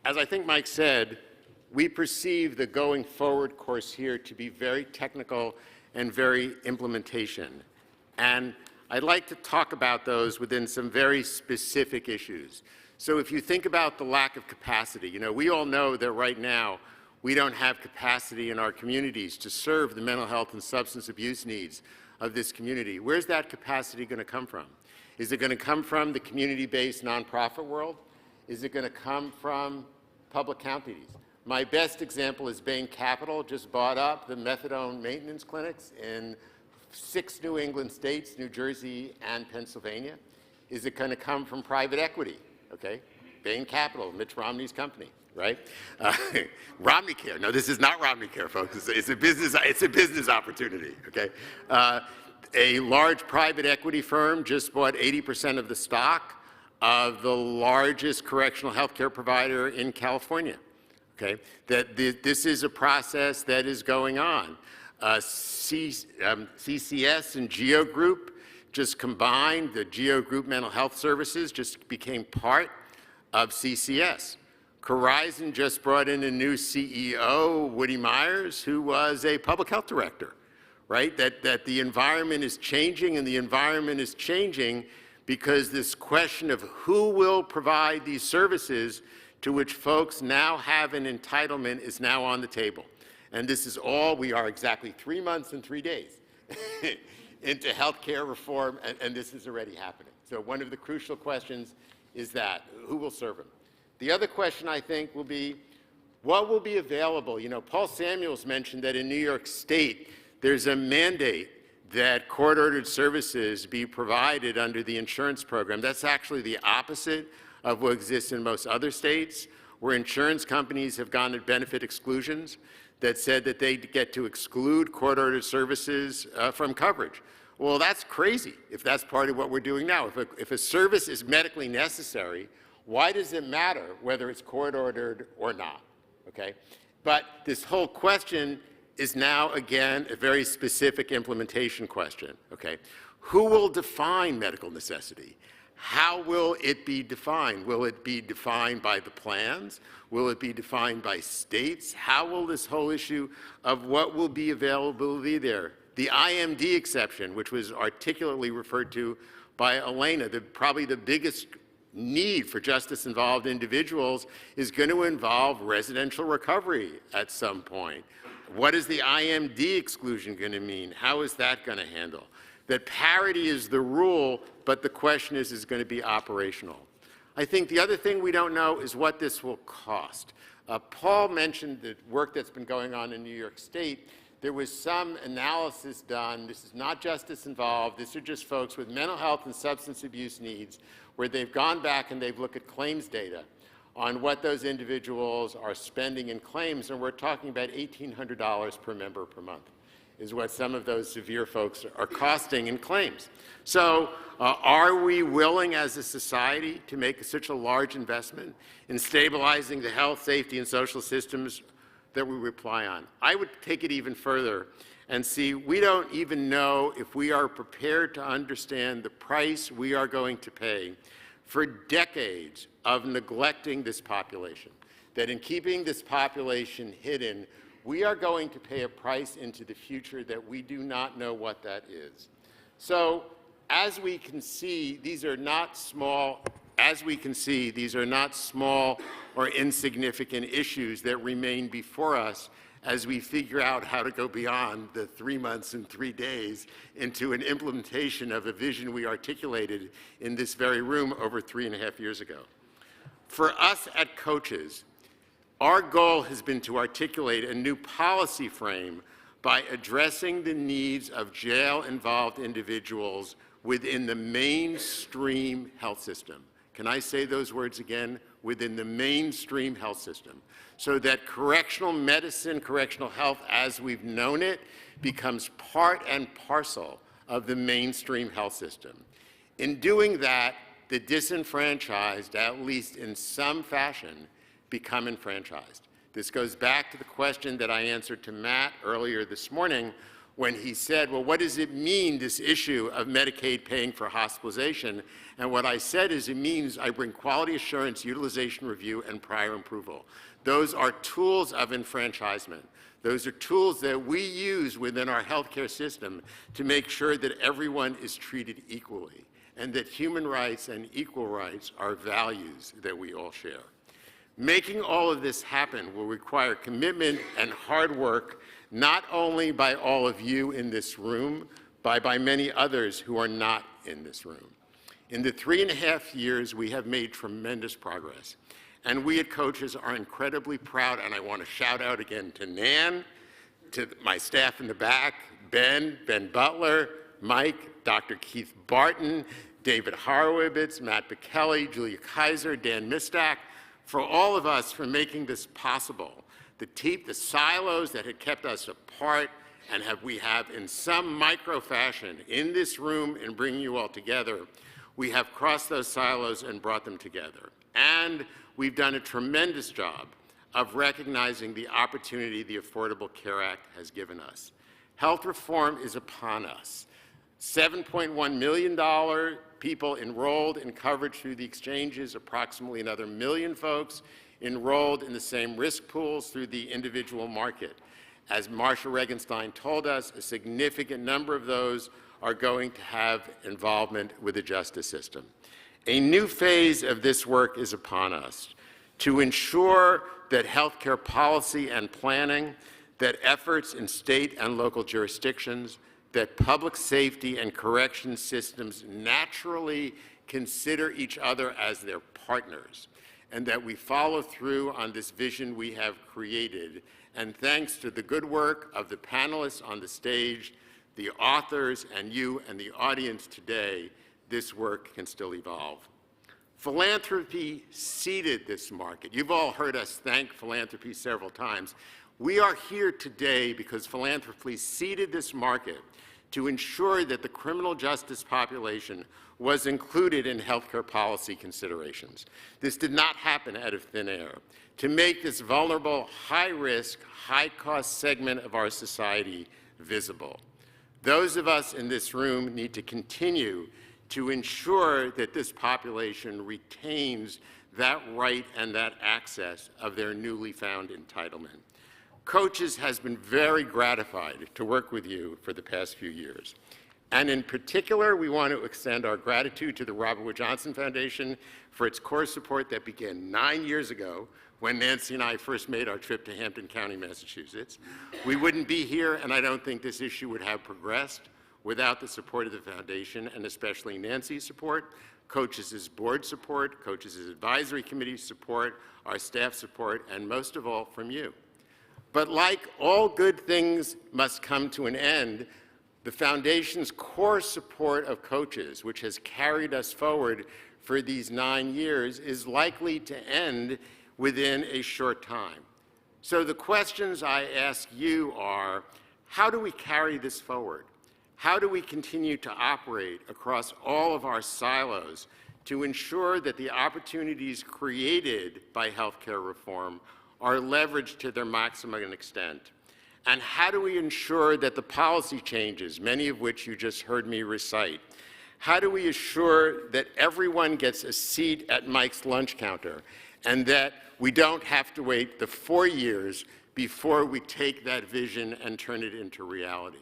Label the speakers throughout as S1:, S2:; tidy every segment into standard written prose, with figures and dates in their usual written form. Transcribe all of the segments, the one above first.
S1: as I think Mike said, we perceive the going forward course here to be very technical and very implementation. And I'd like to talk about those within some very specific issues. So if you think about the lack of capacity, we all know that right now we don't have capacity in our communities to serve the mental health and substance abuse needs of this community. Where's that capacity going to come from? Is it going to come from the community-based nonprofit world? Is it going to come from public counties? My best example is Bain Capital just bought up the methadone maintenance clinics in 6 New England states, New Jersey and Pennsylvania. Is it going to come from private equity? Okay, Bain Capital, Mitch Romney's company, right? Romney Care. No, this is not Romney Care, folks. It's a business opportunity. Okay, a large private equity firm just bought 80% of the stock of the largest correctional health care provider in California. Okay, this is a process that is going on. CCS and Geo Group just combined. The Geo Group Mental Health Services just became part of CCS. Corizon just brought in a new CEO, Woody Myers, who was a public health director, right? That the environment is changing, and the environment is changing because this question of who will provide these services to which folks now have an entitlement is now on the table. And this is all, we are exactly 3 months and 3 days into healthcare reform, and this is already happening. So one of the crucial questions is that, who will serve them? The other question, I think, will be, what will be available? Paul Samuels mentioned that in New York State, there's a mandate that court-ordered services be provided under the insurance program. That's actually the opposite of what exists in most other states, where insurance companies have gone to benefit exclusions that said that they get to exclude court-ordered services from coverage. Well, that's crazy if that's part of what we're doing now. If a service is medically necessary, why does it matter whether it's court-ordered or not? Okay? But this whole question is now, again, a very specific implementation question. Okay? Who will define medical necessity? How will it be defined? Will it be defined by the plans? Will it be defined by states? How will this whole issue of what will be available be there? The IMD exception, which was articulately referred to by Elena, probably the biggest need for justice-involved individuals is going to involve residential recovery at some point. What is the IMD exclusion going to mean? How is that going to handle? That parity is the rule, but the question is going to be operational. I think the other thing we don't know is what this will cost. Paul mentioned the work that's been going on in New York State. There was some analysis done. This is not justice involved. These are just folks with mental health and substance abuse needs where they've gone back and they've looked at claims data on what those individuals are spending in claims, and we're talking about $1,800 per member per month is what some of those severe folks are costing in claims. So are we willing as a society to make such a large investment in stabilizing the health, safety, and social systems that we rely on? I would take it even further and see we don't even know if we are prepared to understand the price we are going to pay for decades of neglecting this population, that in keeping this population hidden, we are going to pay a price into the future that we do not know what that is. So as we can see, these are not small, or insignificant issues that remain before us as we figure out how to go beyond the 3 months and 3 days into an implementation of a vision we articulated in this very room over 3.5 years ago. For us at Cochs, our goal has been to articulate a new policy frame by addressing the needs of jail-involved individuals within the mainstream health system. Can I say those words again? Within the mainstream health system, so that correctional medicine, correctional health as we've known it, becomes part and parcel of the mainstream health system. In doing that, the disenfranchised, at least in some fashion, become enfranchised. This goes back to the question that I answered to Matt earlier this morning. when he said, well, what does it mean, this issue of Medicaid paying for hospitalization? And what I said is it means I bring quality assurance, utilization review, and prior approval. Those are tools of enfranchisement. Those are tools that we use within our healthcare system to make sure that everyone is treated equally and that human rights and equal rights are values that we all share. Making all of this happen will require commitment and hard work, not only by all of you in this room, but by many others who are not in this room. In the 3.5 years, we have made tremendous progress. And we at Cochs are incredibly proud, and I want to shout out again to Nan, to my staff in the back, Ben Butler, Mike, Dr. Keith Barton, David Horowitz, Matt Bekele, Julia Kaiser, Dan Mistak, for all of us for making this possible. The silos that had kept us apart and we have in some micro fashion in this room and bringing you all together, we have crossed those silos and brought them together. And we've done a tremendous job of recognizing the opportunity the Affordable Care Act has given us. Health reform is upon us. $7.1 million people enrolled in coverage through the exchanges, approximately another 1 million folks enrolled in the same risk pools through the individual market. As Marsha Regenstein told us, a significant number of those are going to have involvement with the justice system. A new phase of this work is upon us to ensure that healthcare policy and planning, that efforts in state and local jurisdictions, that public safety and correction systems naturally consider each other as their partners, and that we follow through on this vision we have created. And thanks to the good work of the panelists on the stage, the authors, and you and the audience today, this work can still evolve. Philanthropy seeded this market. You've all heard us thank philanthropy several times. We are here today because philanthropy seeded this market to ensure that the criminal justice population was included in healthcare policy considerations. This did not happen out of thin air. To make this vulnerable, high-risk, high-cost segment of our society visible. Those of us in this room need to continue to ensure that this population retains that right and that access of their newly found entitlement. Cochs has been very gratified to work with you for the past few years. And in particular, we want to extend our gratitude to the Robert Wood Johnson Foundation for its core support that began 9 years ago when Nancy and I first made our trip to Hampton County, Massachusetts. We wouldn't be here, and I don't think this issue would have progressed without the support of the foundation, and especially Nancy's support, Cochs' board support, Cochs' advisory committee support, our staff support, and most of all, from you. But like all good things must come to an end, the Foundation's core support of Cochs, which has carried us forward for these 9 years, is likely to end within a short time. So the questions I ask you are, how do we carry this forward? How do we continue to operate across all of our silos to ensure that the opportunities created by healthcare reform are leveraged to their maximum extent? And how do we ensure that the policy changes, many of which you just heard me recite, how do we assure that everyone gets a seat at Mike's lunch counter and that we don't have to wait the 4 years before we take that vision and turn it into reality?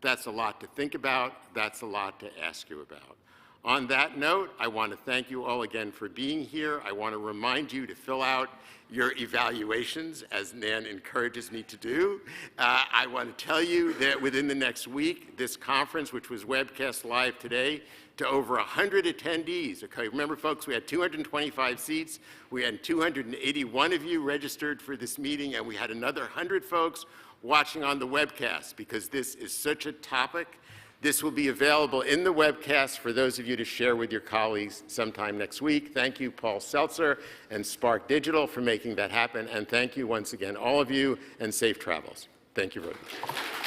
S1: That's a lot to think about. That's a lot to ask you about. On that note, I want to thank you all again for being here. I want to remind you to fill out your evaluations, as Nan encourages me to do. I want to tell you that within the next week, this conference, which was webcast live today, to over 100 attendees. Okay, remember, folks, we had 225 seats. We had 281 of you registered for this meeting, and we had another 100 folks watching on the webcast because this is such a topic. This will be available in the webcast for those of you to share with your colleagues sometime next week. Thank you, Paul Seltzer and Spark Digital, for making that happen. And thank you once again, all of you, and safe travels. Thank you very much.